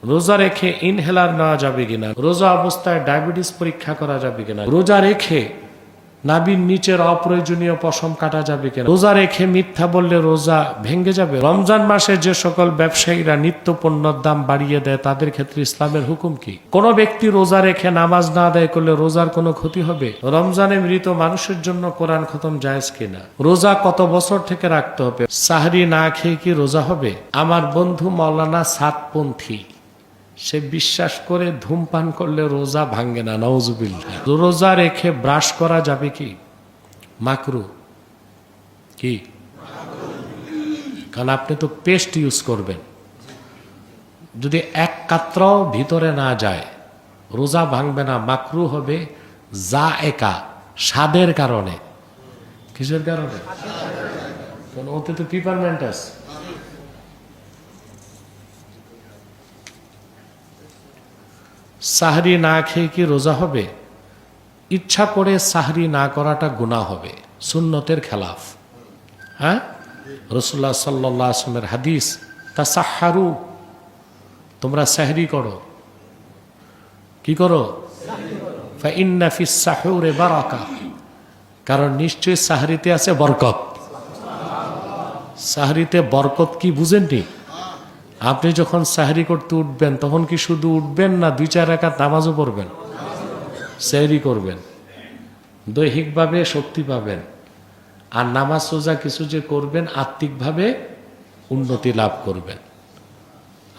রোজা রেখে ইনহেলার নেওয়া যাবে কিনা, রোজা অবস্থায় ডায়াবেটিস পরীক্ষা করা যাবে কিনা, রোজা রেখে নাভির নিচের অপ্রয়োজনীয় পশম কাটা যাবে কিনা, রোজা রেখে মিথ্যা বললে রোজা ভেঙে যাবে। রমজান মাসে যে সকল ব্যবসায়ীরা নিত্য পণ্যের দাম বাড়িয়ে দেয় তাদের ক্ষেত্রে ইসলামের হুকুম কি? কোন ব্যক্তি রোজা রেখে নামাজ না আদায় করলে রোজার কোনো ক্ষতি হবে? রমজানে মৃত মানুষের জন্য কোরআন খতম জায়েজ কিনা, রোজা কত বছর থেকে রাখতে হবে, সাহরি না খেয়ে কি রোজা হবে? আমার বন্ধু মাওলানা সাতপন্থী, সে বিশ্বাস করে ধূমপান করলে রোজা ভাঙ্গে না, নাউজুবিল্লাহ। রোজা রেখে ব্রাশ করা যাবে কি? মাকরু কি? কারণ আপনি তো পেস্ট ইউজ করবেন, যদি এক কাতরাও ভিতরে না যায় রোজা ভাঙবে না, মাকরু হবে। যা একা স্বাদের কারণে। কিসের কারণে? কারণ ওতে তো পিপারমেন্ট আছে। সাহরি না খেয়ে কি রোজা হবে? ইচ্ছা করে সাহরি না করাটা গুনাহ হবে, সুন্নতের খেলাফ। হ্যাঁ, রাসূলুল্লাহ সাল্লাল্লাহু আলাইহি ওয়াসাল্লামের হাদিস, তাসাহহারু, তোমরা সাহরি করো। কি করো? ফাইন্না ফিস সাহুরি বারাকা, কারণ নিশ্চয়ই সাহরিতে আছে বরকত। সাহরিতে বরকত কি বুঝেননি? আপনি যখন সাহরি করতে উঠবেন তখন কি শুধু উঠবেন না 2-4 রাকাত নামাজও পড়বেন? সাহরি করবেন, দৈহিকভাবে শক্তি পাবেন, আর নামাজ রোজা কিছু যে করবেন আত্মিকভাবে উন্নতি লাভ করবেন।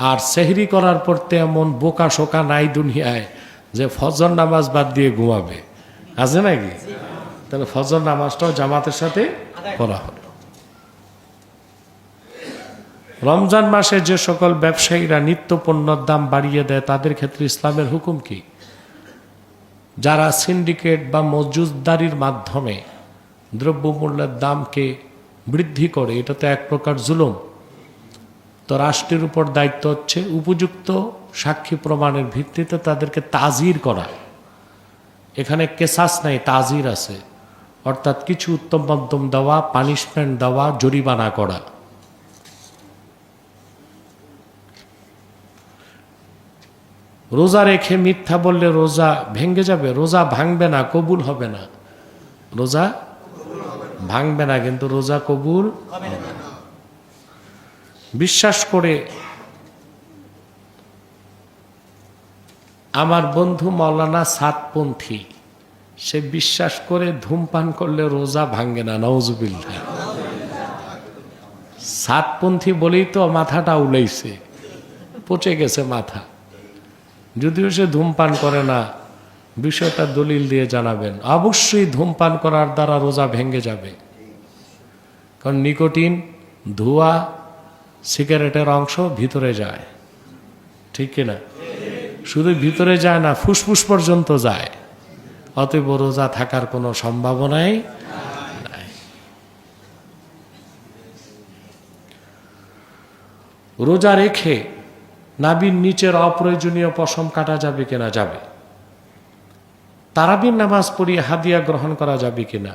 আর সেহরি করার পর তেমন বোকা শোকা নাই দুনিয়ায় যে ফজর নামাজ বাদ দিয়ে ঘুমাবে, আছে নাকি? তাহলে ফজর নামাজটাও জামাতের সাথে করা হলো। রমজান মাসে যে সকল ব্যবসায়ীরা নিত্য পণ্যের দাম বাড়িয়ে দেয় তাদের ক্ষেত্রে ইসলামের হুকুম কি? যারা সিন্ডিকেট বা মজুতদারির মাধ্যমে দ্রব্যমূল্যের দামকে বৃদ্ধি করে, এটা তো এক প্রকার জুলুম। তো রাষ্ট্রের উপর দায়িত্ব হচ্ছে উপযুক্ত সাক্ষী প্রমাণের ভিত্তিতে তাদেরকে তাজির করা। এখানে কেসাস নাই, তাজির আছে, অর্থাৎ কিছু উত্তম মধ্যম দেওয়া, পানিশমেন্ট দেওয়া, জরিমানা করা। রোজা রেখে মিথ্যা বললে রোজা ভেঙে যাবে, রোজা ভাঙবে না, কবুল হবে না। রোজা ভাঙবে না, কিন্তু রোজা কবুল হবে না। বিশ্বাস করে আমার বন্ধু মাওলানা সাতপন্থী, সে বিশ্বাস করে ধূমপান করলে রোজা ভাঙে না, নাউজুবিল্লাহ। সাতপন্থী বলেই তো মাথাটা উলাইছে, পচে গেছে মাথা। যদিও সে ধূমপান করে না, বিষয়টা দলিল দিয়ে জানাবেন। অবশ্যই ধূমপান করার দ্বারা রোজা ভেঙে যাবে, কারণ নিকোটিন, ধোঁয়া, সিগারেটের অংশ ভিতরে যায়, ঠিক কিনা? শুধু ভিতরে যায় না, ফুসফুস পর্যন্ত যায়। অতএব রোজা থাকার কোনো সম্ভাবনাই নাই। রোজা রেখে নাভির নিচের অপ্রয়োজনীয় পশম কাটা যাবে কিনা? যাবে। তারাবির নামাজ পড়িয়ে হাদিয়া গ্রহণ করা যাবে কিনা?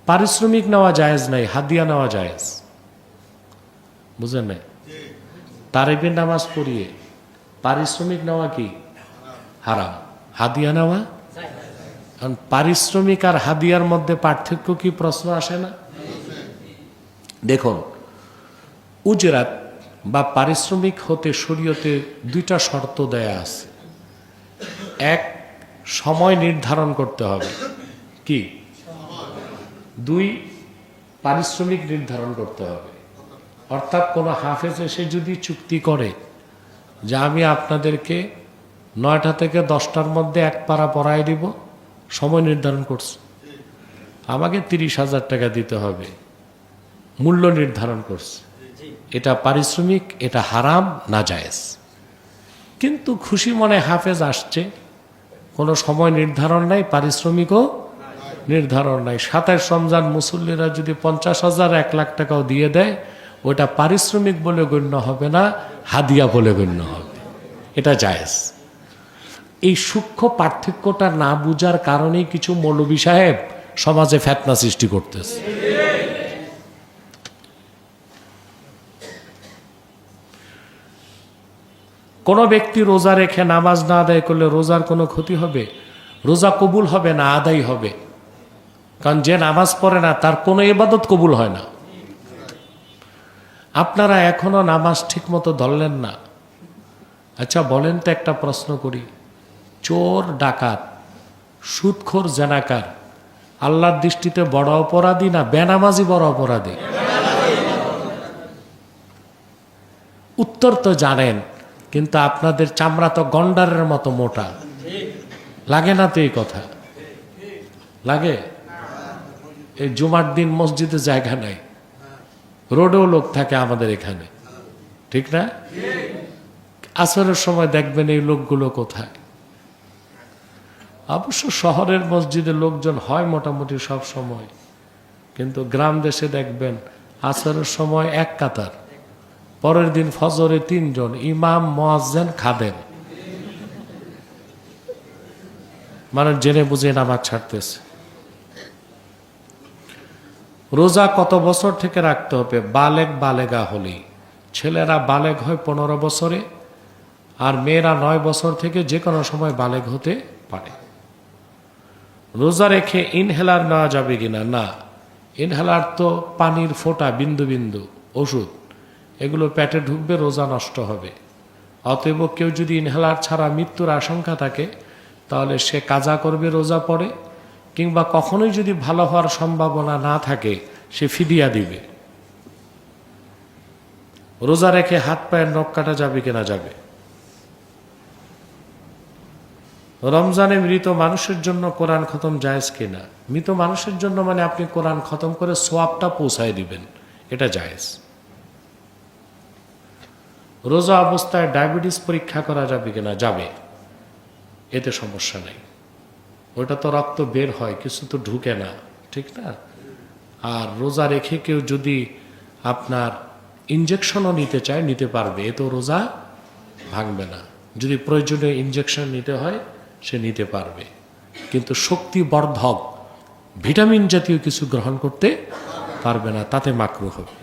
পারিশ্রমিক নেওয়া জায়েজ নাই, হাদিয়া নেওয়া জায়েজ। বুঝেন নাই? তারাবির নামাজ পড়িয়ে পারিশ্রমিক নেওয়া কি হারাম, হাদিয়া নেওয়া। কারণ পারিশ্রমিক আর হাদিয়ার মধ্যে পার্থক্য কি, প্রশ্ন আসে না? দেখুন, উজরাত বা পারিশ্রমিক হতে শরীয়তে 2টা শর্ত দেয়া আছে। এক, সময় নির্ধারণ করতে হবে, কি? 2, পারিশ্রমিক নির্ধারণ করতে হবে। অর্থাৎ কোনো হাফেজ এসে যদি চুক্তি করে যে আমি আপনাদেরকে 9টা থেকে 10টার মধ্যে 1 পারা পড়াই দিব, সময় নির্ধারণ করছে, আমাকে 30,000 টাকা দিতে হবে, মূল্য নির্ধারণ করছে, এটা পারিশ্রমিক, এটা হারাম, নাজায়েজ। কিন্তু খুশি মনে হাফেজ আসছে, কোনো সময় নির্ধারণ নাই, পারিশ্রমিকও নির্ধারণ নাই। 27 রমজান মুসল্লিরা যদি 50,000, 1 লাখ টাকাও দিয়ে দেয়, ওটা পারিশ্রমিক বলে গণ্য হবে না, হাদিয়া বলে গণ্য হবে, এটা জায়েজ। এই সূক্ষ্ম পার্থক্যটা না বুঝার কারণেই কিছু মৌলবী সাহেব সমাজে ফিতনা সৃষ্টি করতেছে। কোনো ব্যক্তি রোজা রেখে নামাজ না আদায় করলে রোজার কোনো ক্ষতি হবে? রোজা কবুল হবে না, আদায় হবে। কারণ যে নামাজ পড়ে না তার কোনো ইবাদত কবুল হয় না। আপনারা এখনো নামাজ ঠিক মতো ধরলেন না। আচ্ছা বলেন তো, একটা প্রশ্ন করি, চোর, ডাকাত, সুদখোর, জেনাকার আল্লাহর দৃষ্টিতে বড় অপরাধী না বেনামাজি বড় অপরাধী? উত্তর তো জানেন, কিন্তু আপনাদের চামড়া তো গন্ডারের মতো মোটা। লাগে না তো এই কথা? লাগে? এই জুমার দিন মসজিদে জায়গা নাই, রোডেও লোক থাকে আমাদের এখানে, ঠিক না? আসরের সময় দেখবেন এই লোকগুলো কোথায়? অবশ্য শহরের মসজিদে লোকজন হয় মোটামুটি সব সময়, কিন্তু গ্রাম দেশে দেখবেন আসরের সময় এক কাতার, পরের দিন ফজরে 3 জন, ইমাম, মুয়াজ্জিন, খাদেম। মানে জেনে বুঝে নামাজ ছাড়তেছে। রোজা কত বছর থেকে রাখতে হবে? বালেগ, বালেগা হলেই। ছেলেরা বালেগ হয় 15 বছরে, আর মেয়েরা 9 বছর থেকে যে কোনো সময় বালেগ হতে পারে। রোজা রেখে ইনহেলার নেওয়া যাবে কিনা? না, ইনহেলার তো পানির ফোঁটা, বিন্দু বিন্দু ওষুধ, এগুলো পেটে ঢুকবে, রোজা নষ্ট হবে। অতএব কেউ যদি ইনহেলার ছাড়া মৃত্যুর আশঙ্কা থাকে তাহলে সে কাজা করবে, রোজা পড়ে, কিংবা কখনোই যদি ভালো হওয়ার সম্ভাবনা না থাকে সে ফিদিয়া দিবে। রোজা রেখে হাত পায়ের নখ কাটা যাবে কিনা? যাবে। রমজানে মৃত মানুষের জন্য কোরআন খতম জায়েজ কিনা? মৃত মানুষের জন্য মানে আপনি কোরআন খতম করে সোয়াবটা পৌঁছায় দিবেন, এটা জায়েজ। রোজা অবস্থায় ডায়াবেটিস পরীক্ষা করা যাবে কিনা? যাবে, এতে সমস্যা নেই। ওটা তো রক্ত বের হয়, কিছু তো ঢুকে না, ঠিক না? আর রোজা রেখে কেউ যদি আপনার ইনজেকশনও নিতে চায়, নিতে পারবে, এতেও রোজা ভাঙবে না। যদি প্রয়োজনীয় ইনজেকশন নিতে হয় সে নিতে পারবে, কিন্তু শক্তিবর্ধক ভিটামিন জাতীয় কিছু গ্রহণ করতে পারবে না, তাতে মাকরুহ হবে।